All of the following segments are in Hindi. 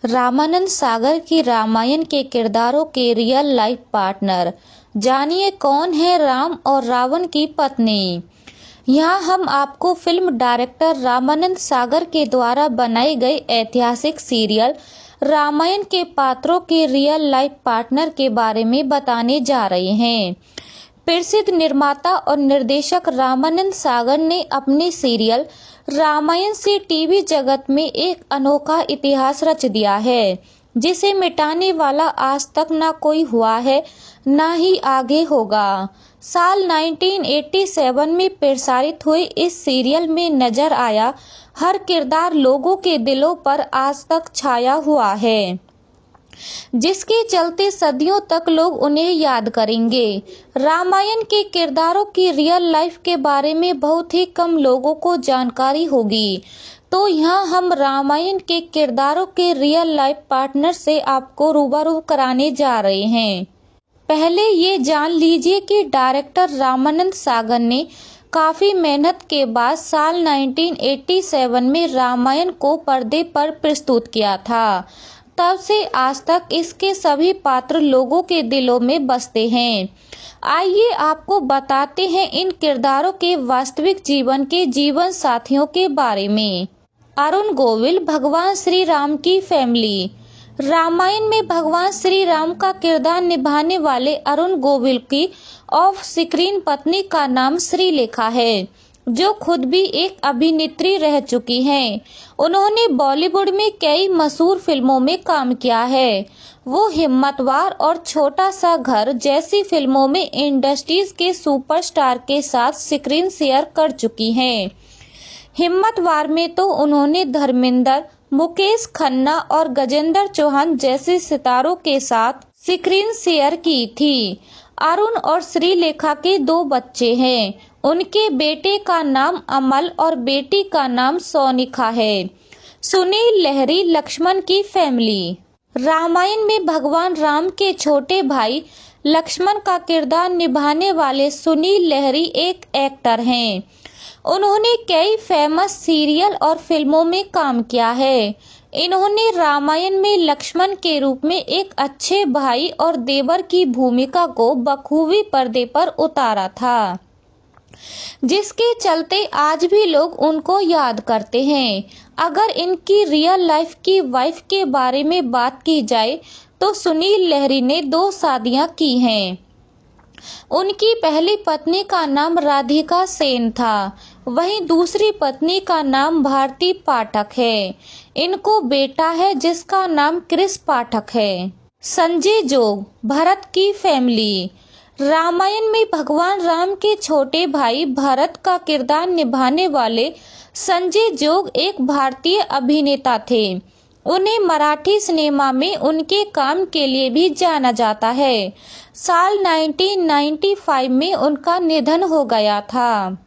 रामानंद सागर की रामायण के किरदारों के रियल लाइफ पार्टनर। जानिए कौन है राम और रावण की पत्नी। यहाँ हम आपको फिल्म डायरेक्टर रामानंद सागर के द्वारा बनाई गई ऐतिहासिक सीरियल रामायण के पात्रों के रियल लाइफ पार्टनर के बारे में बताने जा रहे हैं। प्रसिद्ध निर्माता और निर्देशक रामानंद सागर ने अपने सीरियल रामायण से टीवी जगत में एक अनोखा इतिहास रच दिया है, जिसे मिटाने वाला आज तक ना कोई हुआ है ना ही आगे होगा। साल 1987 में प्रसारित हुए इस सीरियल में नजर आया हर किरदार लोगों के दिलों पर आज तक छाया हुआ है, जिसके चलते सदियों तक लोग उन्हें याद करेंगे। रामायण के किरदारों की रियल लाइफ के बारे में बहुत ही कम लोगों को जानकारी होगी, तो यहाँ हम रामायण के किरदारों के रियल लाइफ पार्टनर से आपको रूबरू कराने जा रहे हैं। पहले ये जान लीजिए कि डायरेक्टर रामानंद सागर ने काफी मेहनत के बाद साल 1987 में रामायण को पर्दे पर प्रस्तुत किया था। तब से आज तक इसके सभी पात्र लोगों के दिलों में बसते हैं। आइए आपको बताते हैं इन किरदारों के वास्तविक जीवन के जीवन साथियों के बारे में। अरुण गोविल, भगवान श्री राम की फैमिली। रामायण में भगवान श्री राम का किरदार निभाने वाले अरुण गोविल की ऑफ स्क्रीन पत्नी का नाम श्रीलेखा है, जो खुद भी एक अभिनेत्री रह चुकी हैं। उन्होंने बॉलीवुड में कई मशहूर फिल्मों में काम किया है। वो हिम्मतवार और छोटा सा घर जैसी फिल्मों में इंडस्ट्रीज के सुपरस्टार के साथ स्क्रीन शेयर कर चुकी हैं। हिम्मतवार में तो उन्होंने धर्मेंद्र, मुकेश खन्ना और गजेंद्र चौहान जैसे सितारों के साथ स्क्रीन शेयर की थी। अरुण और श्रीलेखा के 2 बच्चे हैं। उनके बेटे का नाम अमल और बेटी का नाम सोनिका है। सुनील लहरी, लक्ष्मण की फैमिली। रामायण में भगवान राम के छोटे भाई लक्ष्मण का किरदार निभाने वाले सुनील लहरी एक एक्टर हैं। उन्होंने कई फेमस सीरियल और फिल्मों में काम किया है। इन्होंने रामायण में लक्ष्मण के रूप में एक अच्छे भाई और देवर की भूमिका को बखूबी पर्दे पर उतारा था, जिसके चलते आज भी लोग उनको याद करते हैं। अगर इनकी रियल लाइफ की वाइफ के बारे में बात की जाए तो सुनील लहरी ने 2 शादियां की हैं। उनकी पहली पत्नी का नाम राधिका सेन था, वहीं दूसरी पत्नी का नाम भारती पाठक है। इनको बेटा है जिसका नाम क्रिस पाठक है। संजय जोग, भरत की फैमिली। रामायण में भगवान राम के छोटे भाई भरत का किरदार निभाने वाले संजय जोग एक भारतीय अभिनेता थे। उन्हें मराठी सिनेमा में उनके काम के लिए भी जाना जाता है। साल 1995 में उनका निधन हो गया था।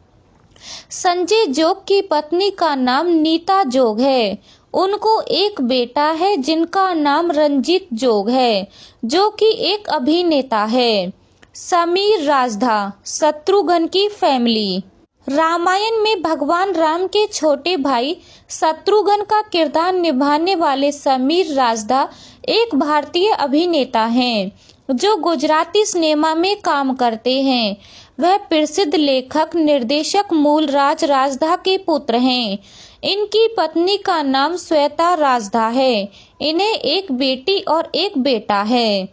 संजय जोग की पत्नी का नाम नीता जोग है। उनको एक बेटा है जिनका नाम रंजीत जोग है, जो कि एक अभिनेता है। समीर राजदा, शत्रुघ्न की फैमिली। रामायण में भगवान राम के छोटे भाई शत्रुघ्न का किरदार निभाने वाले समीर राजदा एक भारतीय अभिनेता हैं, जो गुजराती सिनेमा में काम करते हैं। वह प्रसिद्ध लेखक निर्देशक मूलराज राजदा के पुत्र हैं। इनकी पत्नी का नाम श्वेता राजदा है। इन्हें एक बेटी और एक बेटा है।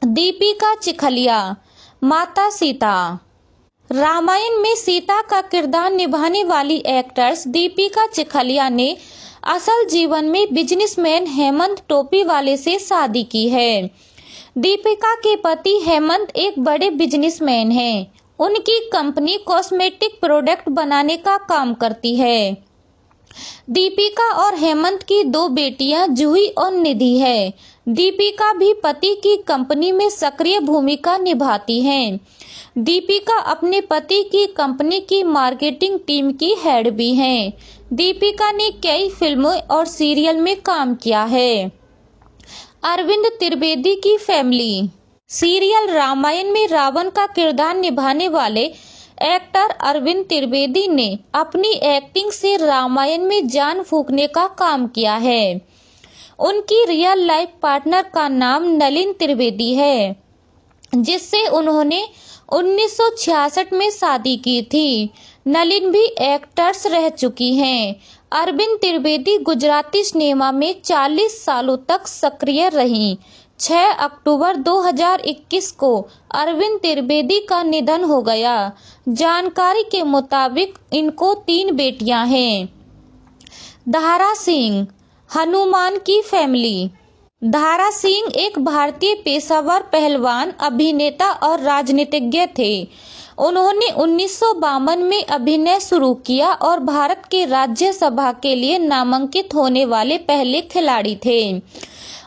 दीपिका चिखलिया, माता सीता। रामायण में सीता का किरदार निभाने वाली एक्ट्रेस दीपिका चिखलिया ने असल जीवन में बिजनेसमैन हेमंत टोपी वाले से शादी की है। दीपिका के पति हेमंत एक बड़े बिजनेसमैन हैं। उनकी कंपनी कॉस्मेटिक प्रोडक्ट बनाने का काम करती है। दीपिका और हेमंत की 2 बेटियां जूही और निधि है। दीपिका भी पति की कंपनी में सक्रिय भूमिका निभाती हैं। दीपिका अपने पति की कंपनी की मार्केटिंग टीम की हेड भी हैं। दीपिका ने कई फिल्मों और सीरियल में काम किया है। अरविंद त्रिवेदी की फैमिली। सीरियल रामायण में रावण का किरदार निभाने वाले एक्टर अरविंद त्रिवेदी ने अपनी एक्टिंग से रामायण में जान फूंकने का काम किया है। उनकी रियल लाइफ पार्टनर का नाम नलिन त्रिवेदी है, जिससे उन्होंने 1966 में शादी की थी। नलिन भी एक्टर्स रह चुकी हैं। अरविंद त्रिवेदी गुजराती सिनेमा में 40 सालों तक सक्रिय रहीं। 6 अक्टूबर 2021 को अरविंद त्रिवेदी का निधन हो गया। जानकारी के मुताबिक इनको 3 बेटियां हैं। दारा सिंह, हनुमान की फैमिली। दारा सिंह एक भारतीय पेशेवर पहलवान, अभिनेता और राजनीतिज्ञ थे। उन्होंने 1952 में अभिनय शुरू किया और भारत के राज्यसभा के लिए नामांकित होने वाले पहले खिलाड़ी थे।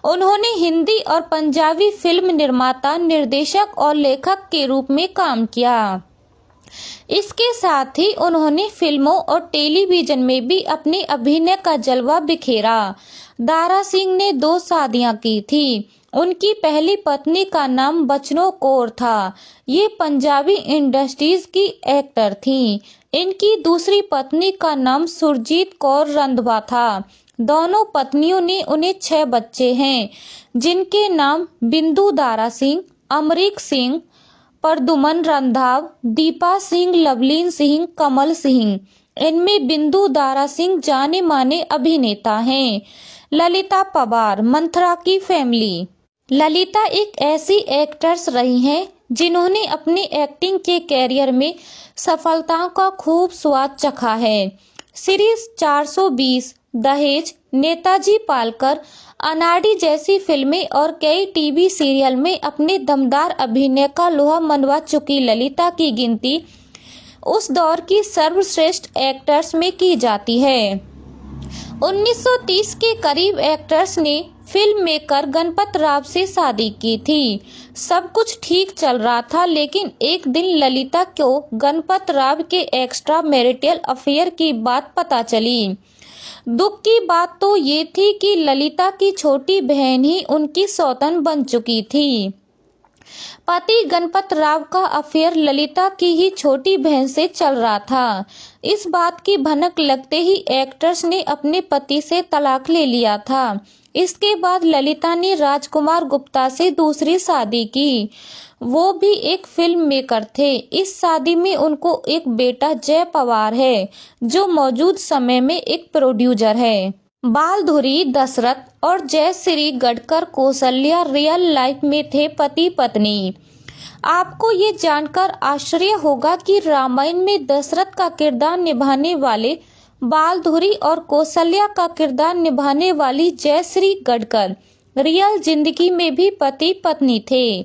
उन्होंने हिंदी और पंजाबी फिल्म निर्माता, निर्देशक और लेखक के रूप में काम किया। इसके साथ ही उन्होंने फिल्मों और टेलीविजन में भी अपने अभिनय का जलवा बिखेरा। दारा सिंह ने 2 शादियां की थी। उनकी पहली पत्नी का नाम बचनो कौर था। ये पंजाबी इंडस्ट्रीज की एक्टर थीं। इनकी दूसरी पत्नी का नाम सुरजीत कौर रंधवा था। दोनों पत्नियों ने उन्हें 6 बच्चे हैं, जिनके नाम बिंदु दारा सिंह, अमरीक सिंह, परदुमन रंधाव, दीपा सिंह, लवलीन सिंह, कमल सिंह। इनमें बिंदु दारा सिंह जाने माने अभिनेता हैं। ललिता पवार, मंथरा की फैमिली। ललिता एक ऐसी एक्ट्रेस रही हैं जिन्होंने अपने एक्टिंग के कैरियर में सफलताओं का खूब स्वाद चखा है। सीरीज 420, दहेज, नेताजी पालकर, अनाड़ी जैसी फिल्में और कई टीवी सीरियल में अपने दमदार अभिनय का लोहा मनवा चुकी ललिता की गिनती उस दौर की सर्वश्रेष्ठ एक्टर्स में की जाती है। 1930 के करीब एक्टर्स ने फिल्म मेकर गणपत राव से शादी की थी। सब कुछ ठीक चल रहा था, लेकिन एक दिन ललिता को गणपत राव के एक्स्ट्रा मैरिटल अफेयर की बात पता चली। दुख की बात तो ये थी कि ललिता की छोटी बहन ही उनकी सौतन बन चुकी थी। पति गणपत राव का अफेयर ललिता की ही छोटी बहन से चल रहा था। इस बात की भनक लगते ही एक्ट्रेस ने अपने पति से तलाक ले लिया था। इसके बाद ललिता ने राजकुमार गुप्ता से दूसरी शादी की। वो भी एक फिल्म मेकर थे। इस शादी में उनको एक बेटा जय पवार है, जो मौजूद समय में एक प्रोड्यूसर है। बालधुरी दशरथ और जयश्री गडकर कौशल्या रियल लाइफ में थे पति पत्नी। आपको ये जानकर आश्चर्य होगा कि रामायण में दशरथ का किरदार निभाने वाले बालधुरी और कौशल्या का किरदार निभाने वाली जयश्री गडकर रियल जिंदगी में भी पति पत्नी थे।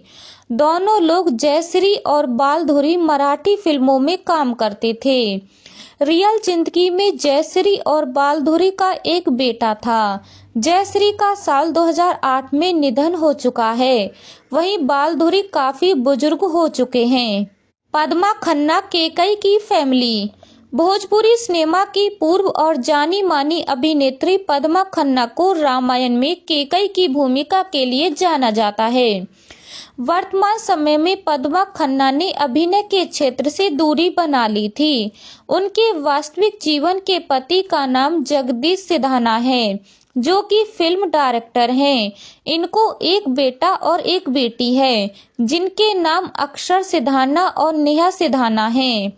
दोनों लोग जयश्री और बालधुरी मराठी फिल्मों में काम करते थे। रियल जिंदगी में जयश्री और बालधुरी का एक बेटा था। जयश्री का साल 2008 में निधन हो चुका है। वहीं बालधुरी काफी बुजुर्ग हो चुके हैं। पद्मा खन्ना केकई की फैमिली। भोजपुरी सिनेमा की पूर्व और जानी मानी अभिनेत्री पद्मा खन्ना को रामायण में केकई की भूमिका के लिए जाना जाता है। वर्तमान समय में पद्मा खन्ना ने अभिनय के क्षेत्र से दूरी बना ली थी। उनके वास्तविक जीवन के पति का नाम जगदीश सिधाना है, जो कि फिल्म डायरेक्टर हैं। इनको एक बेटा और एक बेटी है, जिनके नाम अक्षर सिधाना और नेहा सिधाना हैं।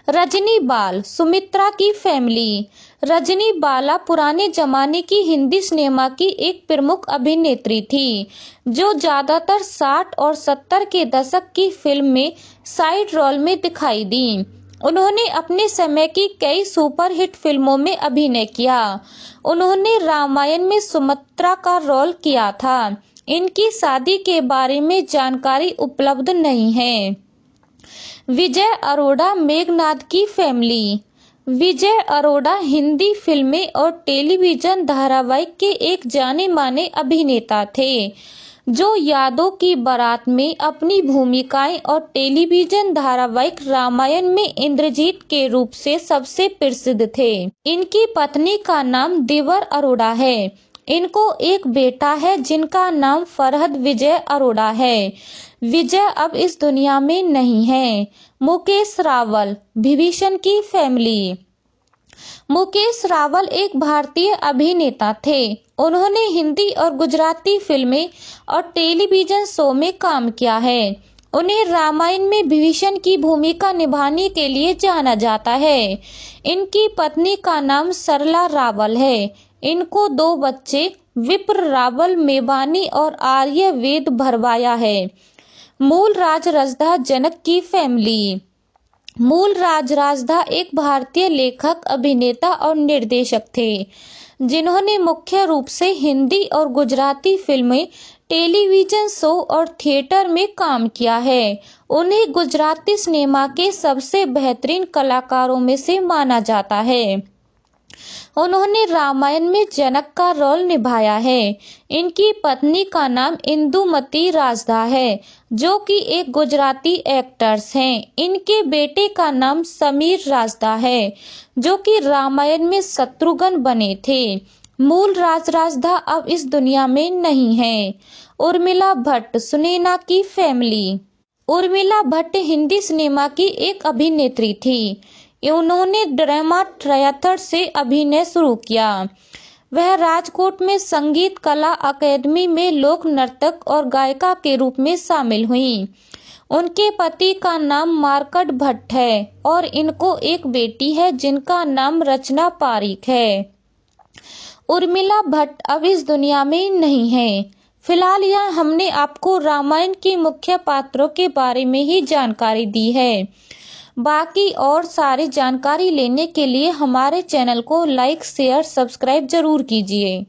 रजनी बाल, सुमित्रा की फैमिली। रजनी बाला पुराने जमाने की हिंदी सिनेमा की एक प्रमुख अभिनेत्री थी, जो ज्यादातर 60 और 70 के दशक की फिल्म में साइड रोल में दिखाई दी। उन्होंने अपने समय की कई सुपरहिट फिल्मों में अभिनय किया। उन्होंने रामायण में सुमित्रा का रोल किया था। इनकी शादी के बारे में जानकारी उपलब्ध नहीं है। विजय अरोड़ा, मेघनाद की फैमिली। विजय अरोड़ा हिंदी फिल्में और टेलीविजन धारावाहिक के एक जाने माने अभिनेता थे, जो यादों की बारात में अपनी भूमिकाएं और टेलीविजन धारावाहिक रामायण में इंद्रजीत के रूप से सबसे प्रसिद्ध थे। इनकी पत्नी का नाम देवर अरोड़ा है। इनको एक बेटा है, जिनका नाम फरहद विजय अरोड़ा है। विजय अब इस दुनिया में नहीं है। मुकेश रावल, विभीषण की फैमिली। मुकेश रावल एक भारतीय अभिनेता थे। उन्होंने हिंदी और गुजराती फिल्में और टेलीविजन शो में काम किया है। उन्हें रामायण में विभीषण की भूमिका निभाने के लिए जाना जाता है। इनकी पत्नी का नाम सरला रावल है। इनको 2 बच्चे विप्र रावल मेवानी और आर्य वेद भरवाया है। मूल राज रजदा जनक की फैमिली। मूल राज राजदा एक भारतीय लेखक, अभिनेता और निर्देशक थे, जिन्होंने मुख्य रूप से हिंदी और गुजराती फिल्में, टेलीविजन शो और थिएटर में काम किया है। उन्हें गुजराती सिनेमा के सबसे बेहतरीन कलाकारों में से माना जाता है। उन्होंने रामायण में जनक का रोल निभाया है। इनकी पत्नी का नाम इंदुमती राजदा है, जो कि एक गुजराती एक्ट्रेस हैं। इनके बेटे का नाम समीर राजदा है, जो कि रामायण में शत्रुघ्न बने थे। मूल राज राजदा अब इस दुनिया में नहीं है। उर्मिला भट्ट, सुनैना की फैमिली। उर्मिला भट्ट हिंदी सिनेमा की एक अभिनेत्री थी। उन्होंने ड्रामा थिएटर से अभिनय शुरू किया। वह राजकोट में संगीत कला अकादमी में लोक नर्तक और गायिका के रूप में शामिल हुईं। उनके पति का नाम मार्कंड भट्ट है और इनको एक बेटी है जिनका नाम रचना पारीक है। उर्मिला भट्ट अब इस दुनिया में नहीं है। फिलहाल यहाँ हमने आपको रामायण के मुख्य पात्रों के बारे में ही जानकारी दी है। बाकी और सारी जानकारी लेने के लिए हमारे चैनल को लाइक, शेयर, सब्सक्राइब जरूर कीजिए।